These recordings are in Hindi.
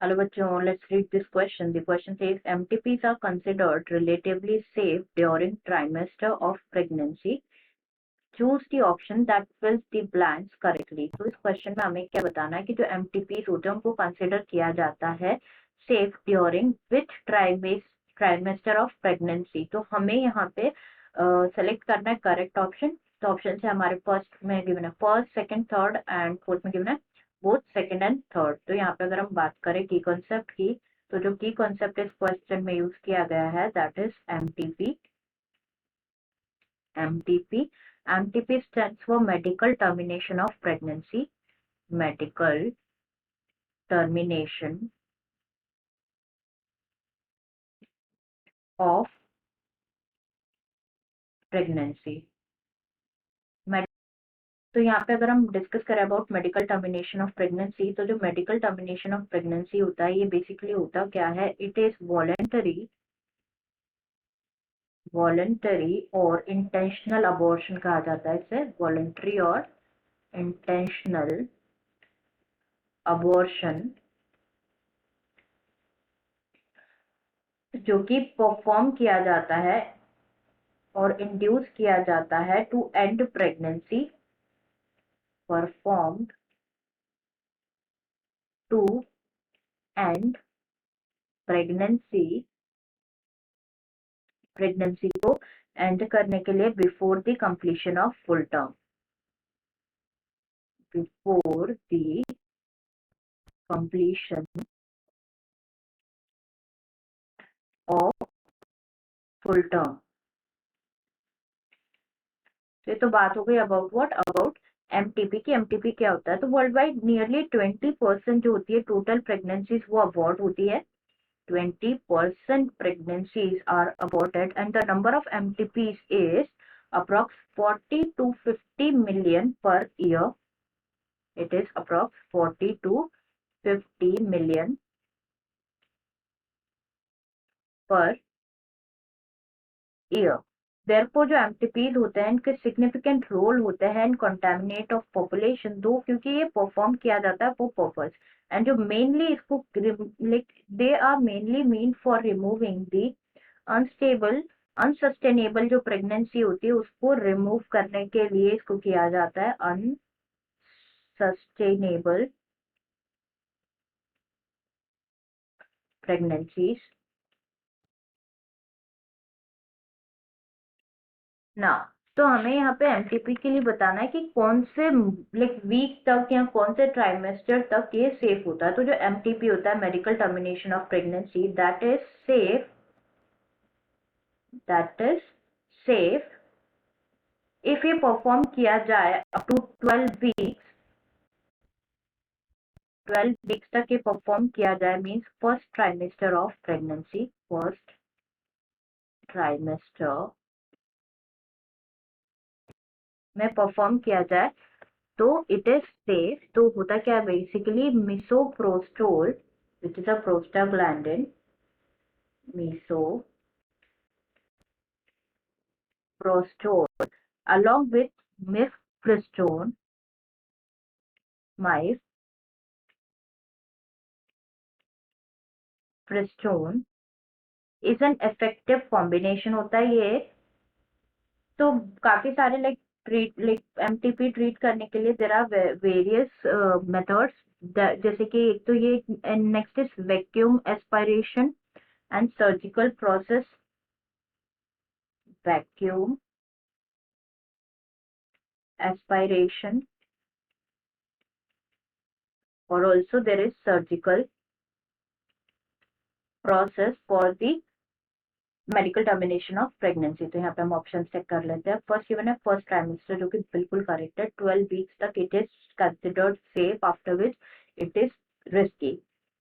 Hello, bachcho. Let's read this question. The question says MTPs are considered relatively safe during trimester of pregnancy. Choose the option that fills the blanks correctly. तो इस क्वेश्चन में हमें क्या बताना है कि जो MTPs होते हैं उनको कंसिडर किया जाता है safe during which trimester of pregnancy. तो हमें यहाँ पे सेलेक्ट करना है करेक्ट ऑप्शन. तो ऑप्शन से हमारे फर्स्ट में गिवन है first, second, third and fourth में गिवन है बोथ सेकंड एंड थर्ड. तो यहाँ पे अगर हम बात करें की कॉन्सेप्ट की, तो जो की कॉन्सेप्ट इस क्वेश्चन में यूज किया गया है that is MTP. MTP stands for medical termination of pregnancy. Medical termination of pregnancy. तो यहाँ पे अगर हम डिस्कस करें about medical termination of pregnancy, तो जो मेडिकल टर्मिनेशन ऑफ प्रेगनेंसी होता है ये बेसिकली होता क्या है, इट इज वॉलेंटरी और इंटेंशनल अबॉर्शन कहा जाता है इसे. वॉलेंटरी और इंटेंशनल अबॉर्शन जो कि परफॉर्म किया जाता है और इंड्यूस किया जाता है to end pregnancy, performed to end pregnancy, pregnancy को एंड करने के लिए before the completion of full term, before the completion of full term. ये तो बात हो गई अबाउट व्हाट, अबाउट एमटीपी की. एमटीपी क्या होता है, तो वर्ल्ड वाइड नियरली 20% जो होती है टोटल प्रेगनेंसीज वो अबॉर्ट होती है. 20% pregnancies are aborted and the number of MTPs is approx 40 to 50 million per year. It is approx 40 to 50 million per year. Therefore जो MTPs होते हैं इनके सिग्निफिकेंट रोल होते हैं इन कंटामिनेट ऑफ पॉपुलेशन, दो क्योंकि ये परफॉर्म किया जाता है फॉर पर्पस एंड जो मेनली इसको they are mainly mean for removing the unstable unsustainable जो प्रेगनेंसी होती है उसको रिमूव करने के लिए इसको किया जाता है अनसस्टेनेबल प्रेगनेंसीज. ना तो हमें यहाँ पे एमटीपी के लिए बताना है कि कौन से लाइक वीक तक या कौन से ट्राइमेस्टर तक ये सेफ होता है. तो जो एमटीपी होता है medical termination of pregnancy that is safe if ये परफॉर्म किया जाए अप टू 12 वीक्स तक ये परफॉर्म किया जाए means first trimester of pregnancy, first trimester में परफॉर्म किया जाए तो इट इज सेफ. तो होता क्या है basically misoprostol which is a prostaglandin, misoprostol along with mifepristone, mifepristone is an effective combination होता है ये. तो काफी सारे लाइक एमटीपी ट्रीट करने के लिए देर आर वेरियस मेथड्स. जैसे कि एक तो ये next is vacuum aspiration and surgical process, vacuum aspiration और also there is surgical process for the medical termination of pregnancy. तो यहाँ पे हम ऑप्शन चेक कर लेते हैं. फर्स्ट गिवन है फर्स्ट ट्राइमेस्टर जो कि बिल्कुल करेक्ट है. 12 वीक्स तक it is considered safe after which it is risky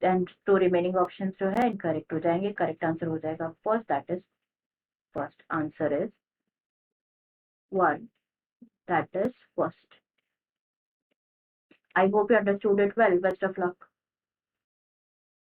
and two remaining option जो है इनकरेक्ट हो जाएंगे. करेक्ट आंसर हो जाएगा first, that is first answer is 1, that is first. I hope you understood it well. Best of luck.